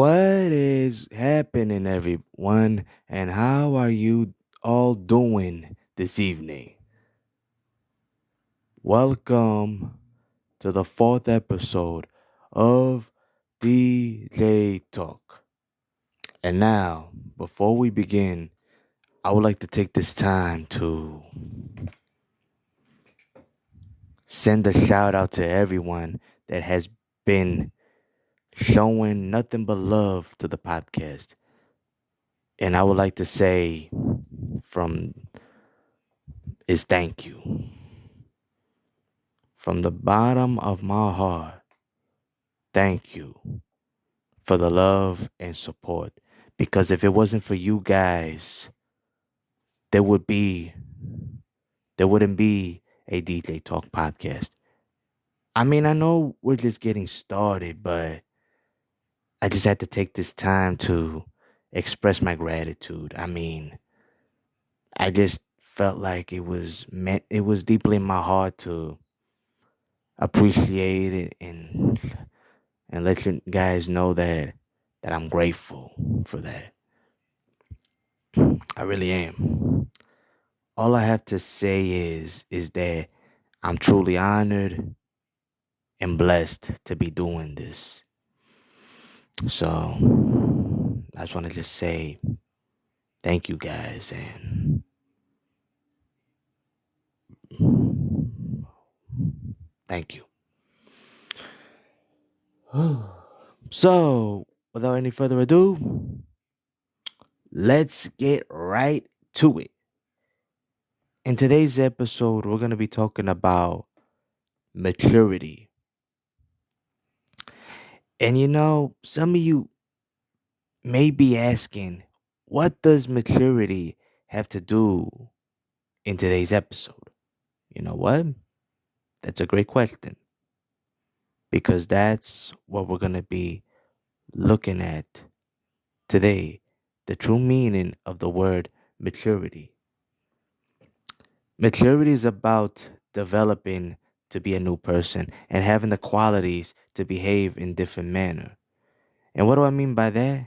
What is happening, everyone, and how are you all doing this evening? Welcome to the fourth episode of DJ Talk. And now, before we begin, I would like to take this time to send a shout out to everyone that has been showing nothing but love to the podcast. And I would like to say from is thank you. From the bottom of my heart, thank you for the love and support. Because if it wasn't for you guys, there would be there wouldn't be a DJ Talk podcast. I mean, I know we're just getting started, but I just had to take this time to express my gratitude. I mean, I just felt like it was deeply in my heart to appreciate it and let you guys know that I'm grateful for that. I really am. All I have to say is that I'm truly honored and blessed to be doing this. So I just want to just say thank you guys and thank you. So without any further ado, let's get right to it. In today's episode, we're going to be talking about maturity. And some of you may be asking, what does maturity have to do in today's episode? You know what? That's a great question because that's what we're going to be looking at today, the true meaning of the word maturity. Maturity is about developing to be a new person and having the qualities to behave in different manner. And what do I mean by that?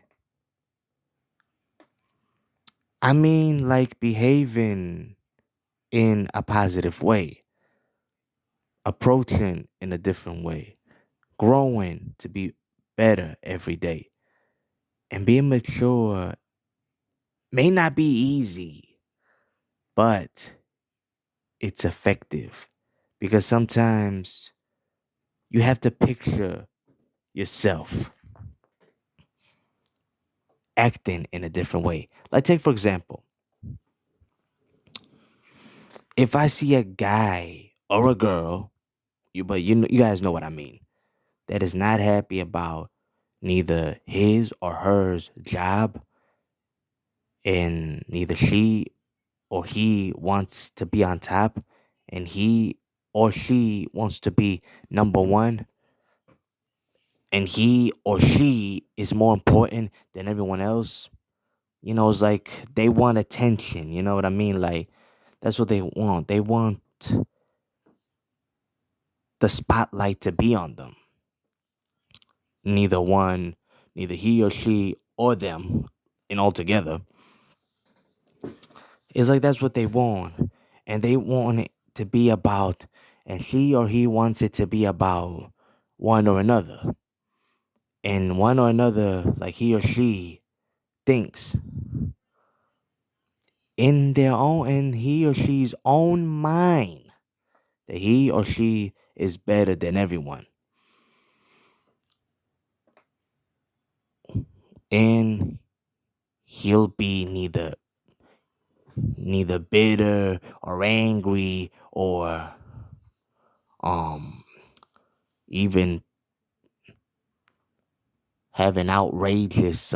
I mean like behaving in a positive way, approaching in a different way, growing to be better every day. And being mature may not be easy, but it's effective because sometimes you have to picture yourself acting in a different way. Like, take for example, if I see a guy or a girl, you guys know what I mean, that is not happy about neither his or hers job, and neither she or he wants to be on top, and he or she wants to be number one, and he or she is more important than everyone else. It's like they want attention. You know what I mean? Like, that's what they want. They want the spotlight to be on them. Neither one, neither he or she or them, and altogether. It's like that's what they want. And they want it to be about, and he or he wants it to be about one or another. And one or another, like he or she thinks in he or she's own mind that he or she is better than everyone. And he'll be neither bitter or angry or um even having outrageous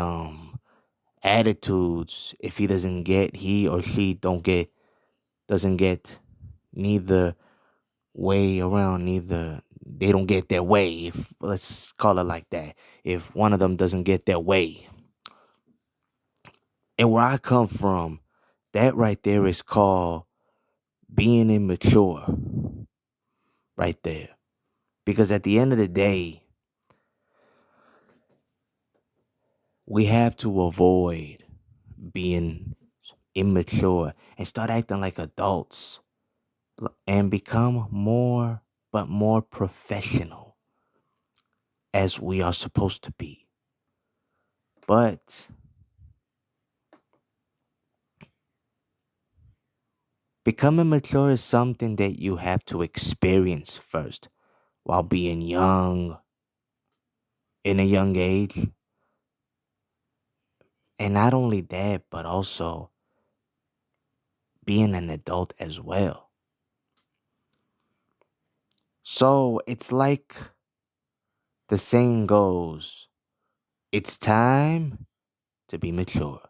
attitudes if he or she don't get doesn't get neither way around, neither they don't get their way, if let's call it like that, if one of them doesn't get their way. And where I come from, that right there is called being immature, right there. Because at the end of the day, We have to avoid being immature and start acting like adults and become more, but more professional as we are supposed to be. But becoming mature is something that you have to experience first while being young, in a young age. And not only that, but also being an adult as well. So it's like the saying goes, it's time to be mature.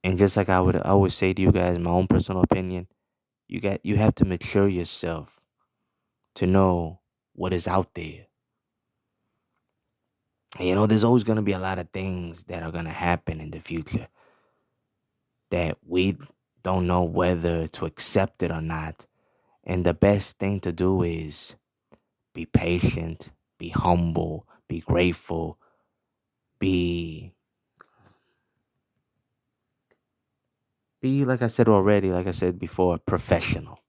And just like I would always say to you guys, my own personal opinion, you have to mature yourself to know what is out there. And there's always gonna be a lot of things that are gonna happen in the future that we don't know whether to accept it or not. And the best thing to do is be patient, be humble, be grateful, be like I said already, like I said before, professional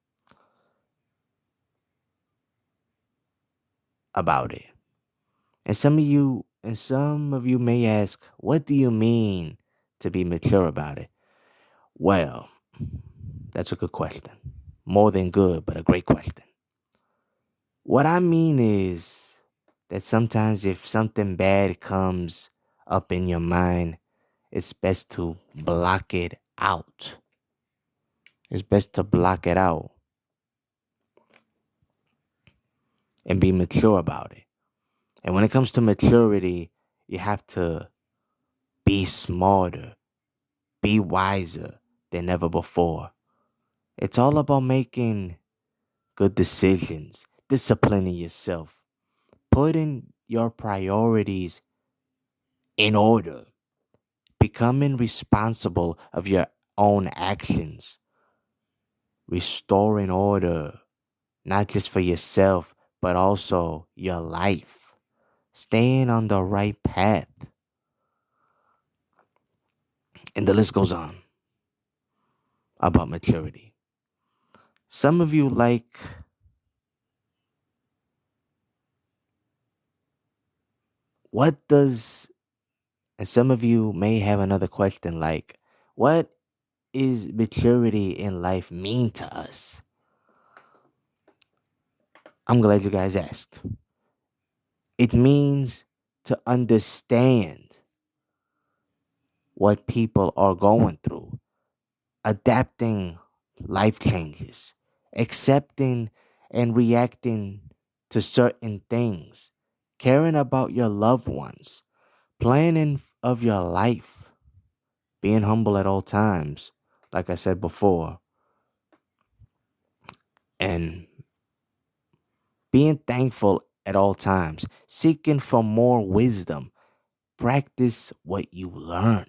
about it. And some of you may ask, what do you mean to be mature about it? Well, that's a good question. More than good, but a great question. What I mean is that sometimes if something bad comes up in your mind, it's best to block it out. It's best to block it out and be mature about it. And when it comes to maturity, you have to be smarter, be wiser than ever before. It's all about making good decisions, disciplining yourself, putting your priorities in order, becoming responsible of your own actions, restoring order, not just for yourself, but also your life, staying on the right path. And the list goes on about maturity. Some of you like, what does, and some of you may have another question like, what is maturity in life mean to us? I'm glad you guys asked. It means to understand what people are going through, adapting life changes, accepting and reacting to certain things, caring about your loved ones, planning of your life, being humble at all times, like I said before, and being thankful at all times, seeking for more wisdom, practice what you learn.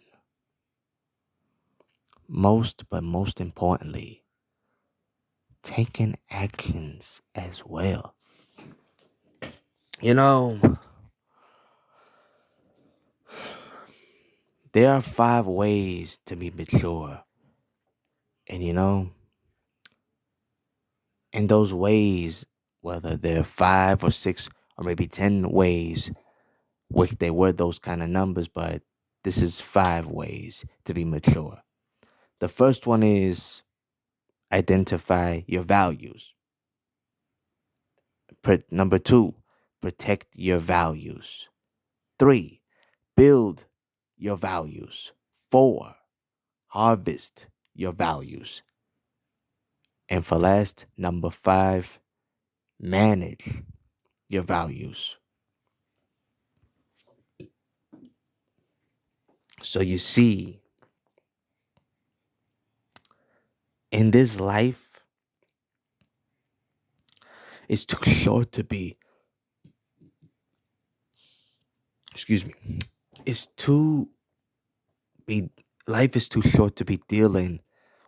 Most importantly, taking actions as well. You know, there are 5 ways to be mature. And in those ways, whether they're 5 or 6 or maybe 10 ways, which they were those kind of numbers, but this is 5 ways to be mature. The first one is identify your values. Number 2, protect your values. 3, build your values. 4, harvest your values. And for last, number 5, manage your values. So you see, in this life, it's too short to be, excuse me, it's too be, life is too short to be dealing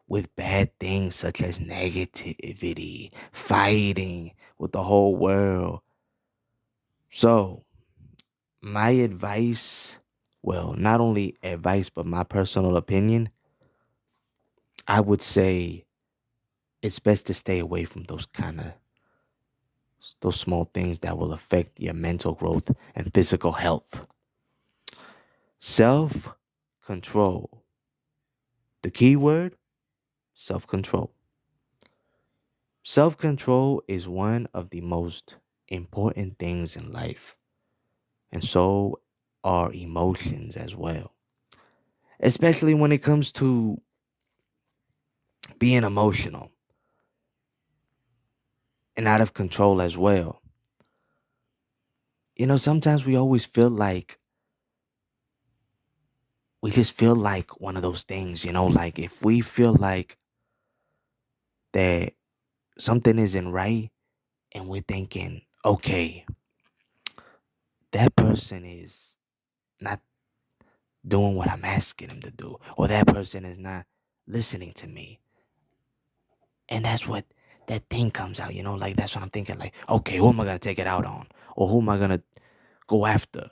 with bad things such as negativity, fighting with the whole world. So, my advice, well, not only advice, but my personal opinion, I would say it's best to stay away from those small things that will affect your mental growth and physical health. Self control. The key word, self control. Self control is one of the most important things in life, and so are emotions as well, especially when it comes to being emotional and out of control as well. Sometimes we always feel like we just feel like one of those things, like if we feel like that something isn't right and we're thinking, okay, that person is not doing what I'm asking him to do, or that person is not listening to me. And that's what that thing comes out, like that's what I'm thinking, like, okay, who am I gonna take it out on? Or who am I gonna go after?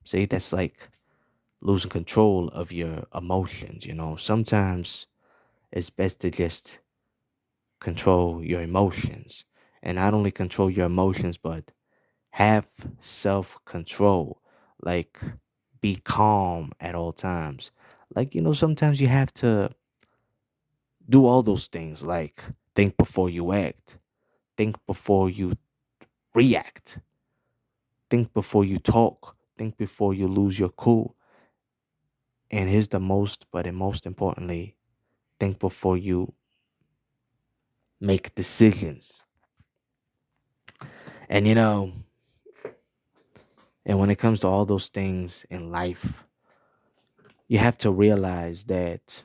See, that's like losing control of your emotions. Sometimes it's best to just control your emotions. And not only control your emotions, but have self control. Like, be calm at all times. Like, sometimes you have to do all those things, like think before you act, think before you react, think before you talk, think before you lose your cool. And here's the most importantly, think before you make decisions. And and when it comes to all those things in life, you have to realize that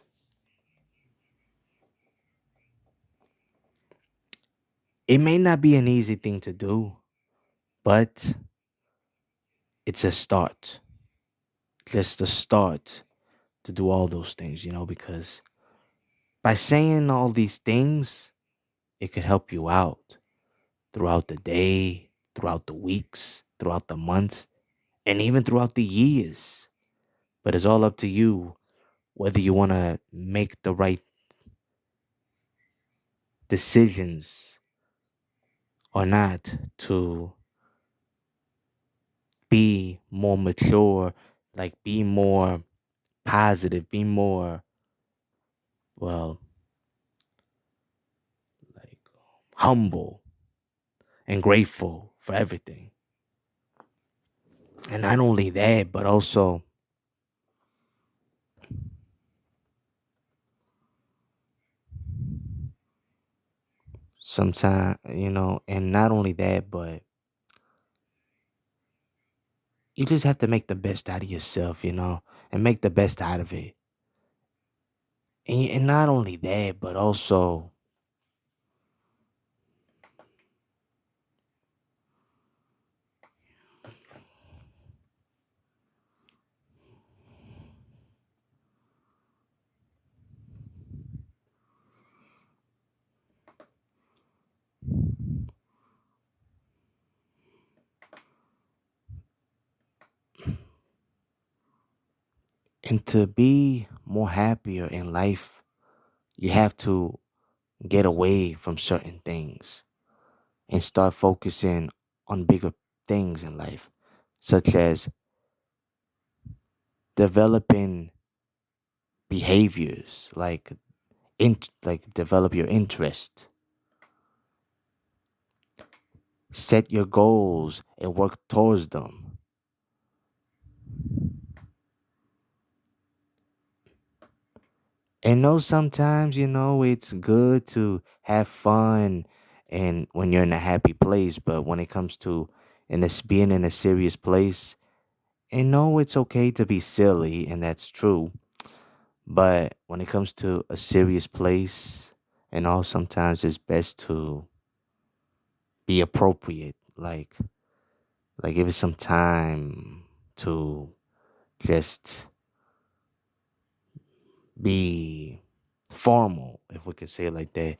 it may not be an easy thing to do, but it's a start. Just a start to do all those things, because by saying all these things, it could help you out throughout the day, throughout the weeks, throughout the months, and even throughout the years. But it's all up to you whether you want to make the right decisions or not to be more mature, like be more positive, be more, well, like humble and grateful for everything. And not only that, but also sometimes, and not only that, but you just have to make the best out of yourself, and make the best out of it. And not only that, but also and to be more happier in life, you have to get away from certain things and start focusing on bigger things in life, such as developing behaviors, like develop your interest, set your goals and work towards them. And know sometimes, it's good to have fun and when you're in a happy place, but when it comes to being in a serious place, and know it's okay to be silly, and that's true. But when it comes to a serious place and all, sometimes it's best to be appropriate. Like give it some time to just be formal, if we could say it like that.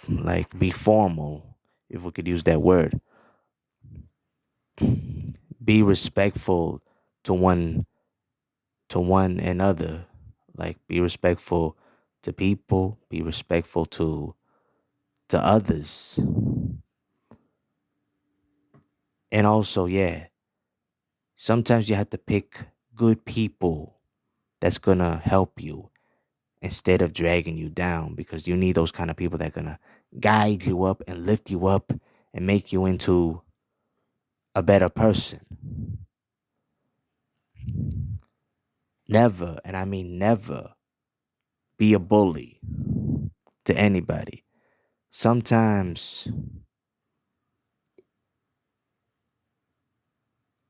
Like be formal, if we could use that word. be respectful to one another. Like be respectful to people, be respectful to others. And also, yeah, sometimes you have to pick good people that's gonna help you instead of dragging you down, because you need those kind of people that are gonna guide you up and lift you up and make you into a better person. Never, and I mean never, be a bully to anybody. Sometimes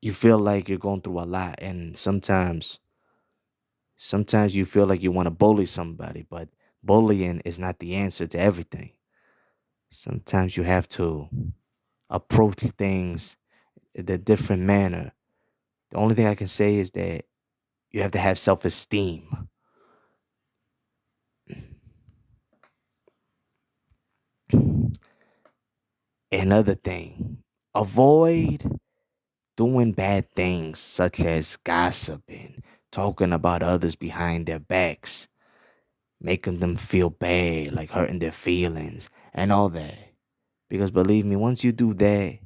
you feel like you're going through a lot, and sometimes you feel like you want to bully somebody, but bullying is not the answer to everything. Sometimes you have to approach things in a different manner. The only thing I can say is that you have to have self-esteem. Another thing, avoid doing bad things such as gossiping, talking about others behind their backs, making them feel bad, like hurting their feelings and all that. Because believe me, once you do that,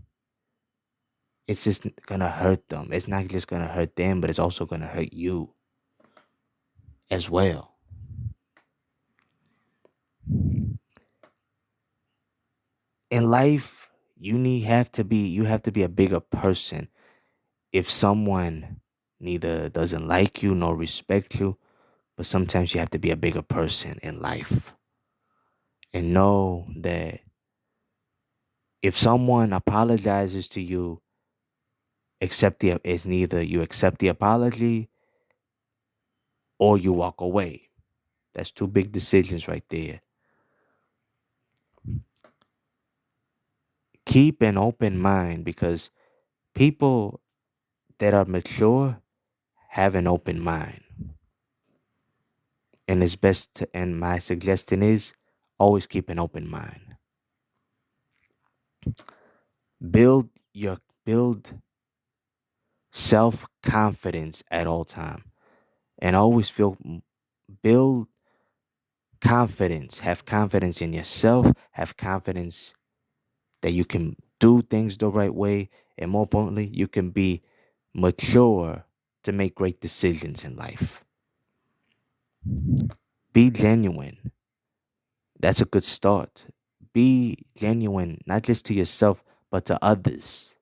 it's just gonna hurt them. It's not just gonna hurt them, but it's also gonna hurt you as well. In life, you have to be a bigger person. If someone neither doesn't like you nor respect you, but sometimes you have to be a bigger person in life. And know that if someone apologizes to you, accept the it's neither you accept the apology or you walk away. That's two big decisions right there. Keep an open mind, because people that are mature have an open mind. And it's best to, and my suggestion is always keep an open mind. Build self-confidence at all time, and always build confidence. Have confidence in yourself, have confidence that you can do things the right way, and more importantly, you can be mature to make great decisions in life. Be genuine. That's a good start. Be genuine, not just to yourself, but to others.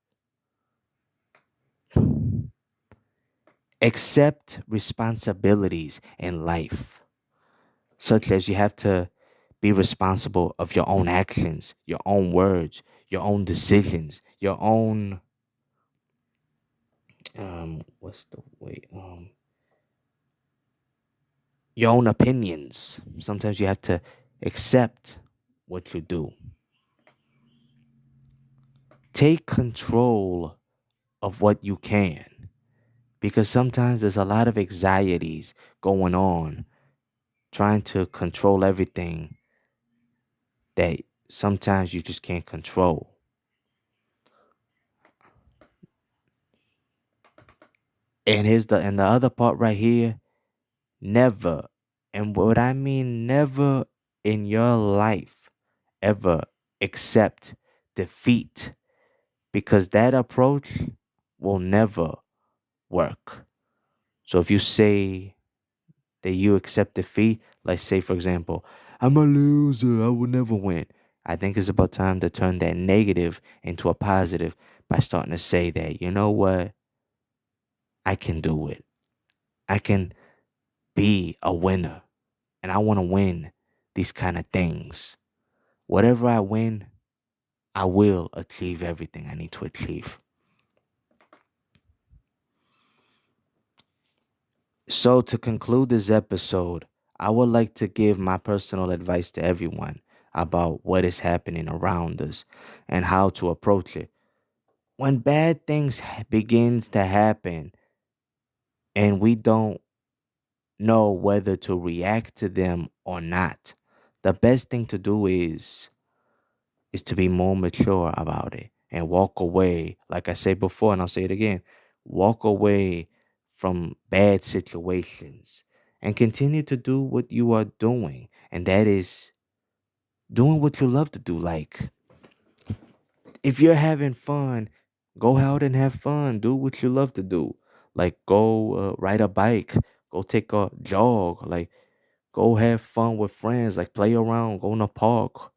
Accept responsibilities in life, such as you have to be responsible of your own actions, your own words, your own decisions, what's the way your own opinions. Sometimes you have to accept what you do. Take control of what you can, because sometimes there's a lot of anxieties going on, trying to control everything that sometimes you just can't control. And the other part right here, never, and what I mean never in your life ever accept defeat, because that approach will never work. So if you say that you accept defeat, like say for example, I'm a loser, I will never win. I think it's about time to turn that negative into a positive by starting to say that, you know what, I can do it. I can be a winner, and I want to win these kind of things. Whatever I win, I will achieve everything I need to achieve. So, to conclude this episode, I would like to give my personal advice to everyone about what is happening around us and how to approach it. When bad things begins to happen and we don't know whether to react to them or not, the best thing to do is to be more mature about it and walk away. Like I said before, and I'll say it again, walk away from bad situations, and continue to do what you are doing. And that is doing what you love to do. Like, if you're having fun, go out and have fun. Do what you love to do. Like, go ride a bike, go take a jog, like, go have fun with friends, like, play around, go in a park,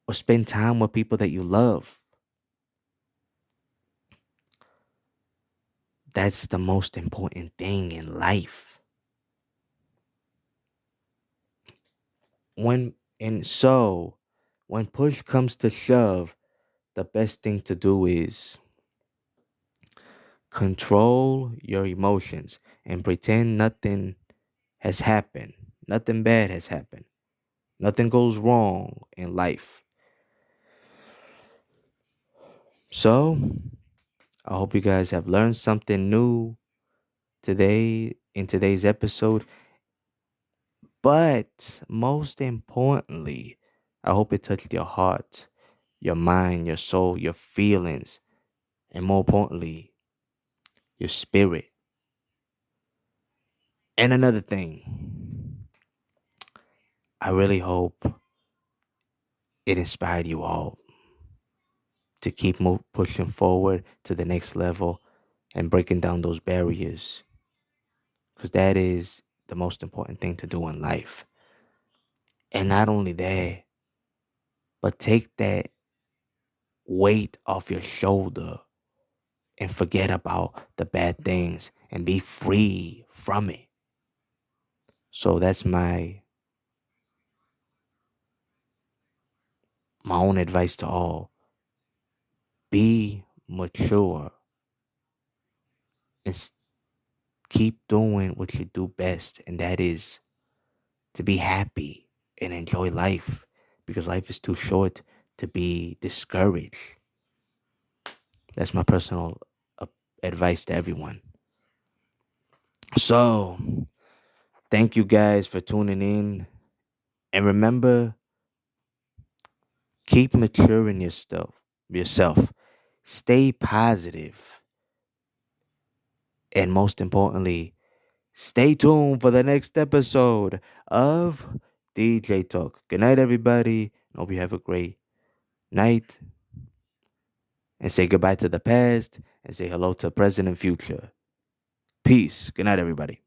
or spend time with people that you love. That's the most important thing in life. When and so when push comes to shove, the best thing to do is control your emotions and pretend nothing has happened. Nothing bad has happened. Nothing goes wrong in life. So, I hope you guys have learned something new today in today's episode. But most importantly, I hope it touched your heart, your mind, your soul, your feelings, and more importantly, your spirit. And another thing, I really hope it inspired you all to keep pushing forward to the next level and breaking down those barriers, because that is the most important thing to do in life. And not only that, but take that weight off your shoulder and forget about the bad things and be free from it. So that's my own advice to all. Be mature and keep doing what you do best, and that is to be happy and enjoy life, because life is too short to be discouraged. That's my personal uh, advice to everyone. So, thank you guys for tuning in. And remember, keep maturing yourself. Stay positive, and most importantly, stay tuned for the next episode of DJ Talk. Good night, everybody. Hope you have a great night, and say goodbye to the past and say hello to present and future. Peace. Good night, everybody.